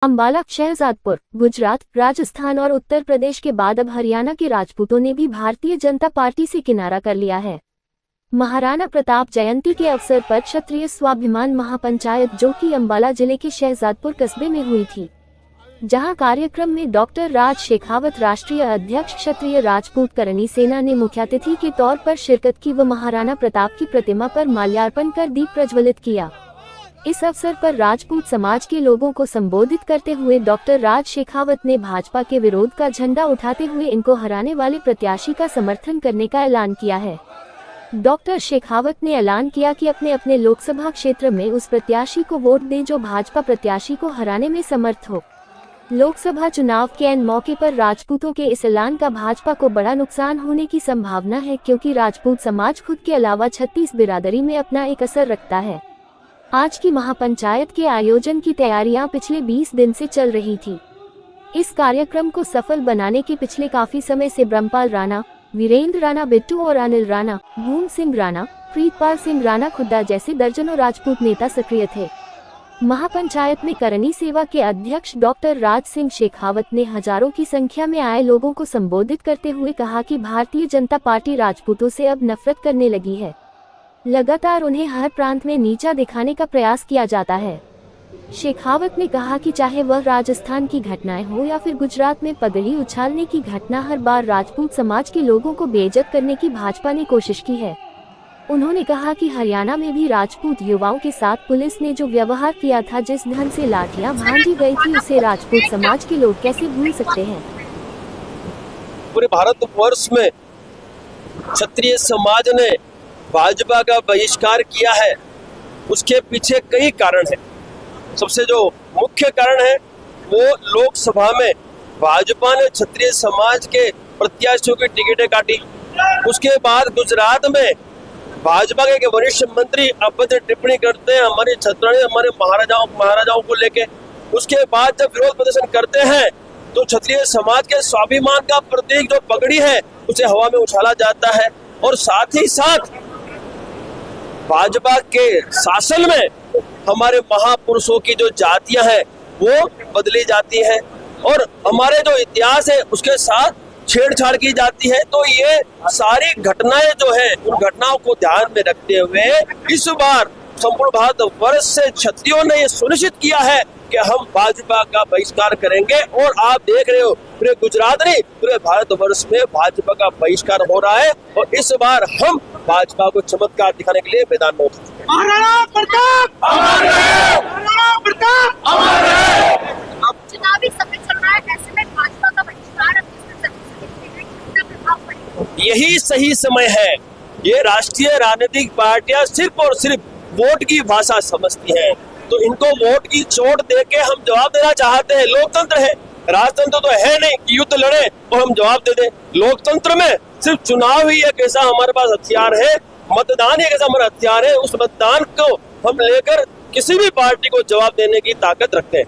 अंबाला, शहजादपुर, गुजरात, राजस्थान और उत्तर प्रदेश के बाद अब हरियाणा के राजपूतों ने भी भारतीय जनता पार्टी से किनारा कर लिया है। महाराणा प्रताप जयंती के अवसर पर क्षत्रिय स्वाभिमान महापंचायत जो कि अंबाला जिले के शहजादपुर कस्बे में हुई थी, जहां कार्यक्रम में डॉक्टर राज शेखावत राष्ट्रीय अध्यक्ष क्षत्रिय राजपूत करणी सेना ने मुख्यातिथि के तौर पर शिरकत की व महाराणा प्रताप की प्रतिमा पर माल्यार्पण कर दीप प्रज्वलित किया। इस अवसर पर राजपूत समाज के लोगों को संबोधित करते हुए डॉक्टर राज शेखावत ने भाजपा के विरोध का झंडा उठाते हुए इनको हराने वाले प्रत्याशी का समर्थन करने का ऐलान किया है। डॉक्टर शेखावत ने ऐलान किया कि अपने अपने लोकसभा क्षेत्र में उस प्रत्याशी को वोट दें जो भाजपा प्रत्याशी को हराने में समर्थ हो। लोकसभा चुनाव के ऐन मौके पर राजपूतों के इस ऐलान का भाजपा को बड़ा नुकसान होने की संभावना है, क्योंकि राजपूत समाज खुद के अलावा 36 बिरादरी में अपना एक असर रखता है। आज की महापंचायत के आयोजन की तैयारियां पिछले 20 दिन से चल रही थी। इस कार्यक्रम को सफल बनाने के पिछले काफी समय से ब्रह्मपाल राणा, वीरेंद्र राणा बिट्टू और अनिल राणा, भूम सिंह राणा, प्रीतपाल सिंह राणा खुद्दा जैसे दर्जनों राजपूत नेता सक्रिय थे। महापंचायत में करणी सेवा के अध्यक्ष डॉक्टर राज सिंह शेखावत ने हजारों की संख्या में आए लोगों को संबोधित करते हुए कहा कि भारतीय जनता पार्टी राजपूतों से अब नफरत करने लगी है। लगातार उन्हें हर प्रांत में नीचा दिखाने का प्रयास किया जाता है। शेखावत ने कहा कि चाहे वह राजस्थान की घटनाएं हो या फिर गुजरात में पगड़ी उछालने की घटना, हर बार राजपूत समाज के लोगों को बेइज्जत करने की भाजपा ने कोशिश की है। उन्होंने कहा कि हरियाणा में भी राजपूत युवाओं के साथ पुलिस ने जो व्यवहार किया था, जिस ढंग से लाठियां भांजी गई थी, उसे राजपूत समाज के लोग कैसे भूल सकते हैं। पूरे भारतवर्ष में क्षत्रिय समाज ने भाजपा का बहिष्कार किया है। उसके पीछे कई कारण है। सबसे जो मुख्य कारण है वो लोकसभा में भाजपा ने क्षत्रिय समाज के प्रत्याशियों की टिकटें काटी। उसके बाद गुजरात में भाजपा के वरिष्ठ मंत्री अभद्र टिप्पणी करते हैं हमारी छत्राणी, हमारे महाराजाओं को लेके। उसके बाद जब विरोध प्रदर्शन करते हैं तो क्षत्रिय समाज के स्वाभिमान का प्रतीक जो पगड़ी है उसे हवा में उछाला जाता है। और साथ ही साथ भाजपा के शासन में हमारे महापुरुषों की जो जातियां हैं वो बदली जाती हैं और हमारे जो इतिहास है उसके साथ छेड़छाड़ की जाती है। तो ये सारी घटनाएं जो है उन घटनाओं को ध्यान में रखते हुए इस बार संपूर्ण भारतवर्ष से क्षत्रियों ने ये सुनिश्चित किया है कि हम भाजपा का बहिष्कार करेंगे। और आप देख रहे हो पूरे गुजरात नहीं, पूरे भारतवर्ष में भाजपा का बहिष्कार हो रहा है। और इस बार हम भाजपा को चमत्कार दिखाने के लिए मैदान में उतरे। अब चुनावी समय चल रहा है, ऐसे में भाजपा का बहिष्कार यही सही समय है। ये राष्ट्रीय राजनीतिक पार्टियां सिर्फ और सिर्फ वोट की भाषा समझती हैं, तो इनको वोट की चोट देके हम जवाब देना चाहते हैं। लोकतंत्र है, राजतंत्र तो है नहीं कि युद्ध लड़े और हम जवाब दे दें। लोकतंत्र में सिर्फ चुनाव ही एक ऐसा हमारे पास हथियार है, मतदान ही एक ऐसा हमारा हथियार है। उस मतदान को हम लेकर किसी भी पार्टी को जवाब देने की ताकत रखते हैं।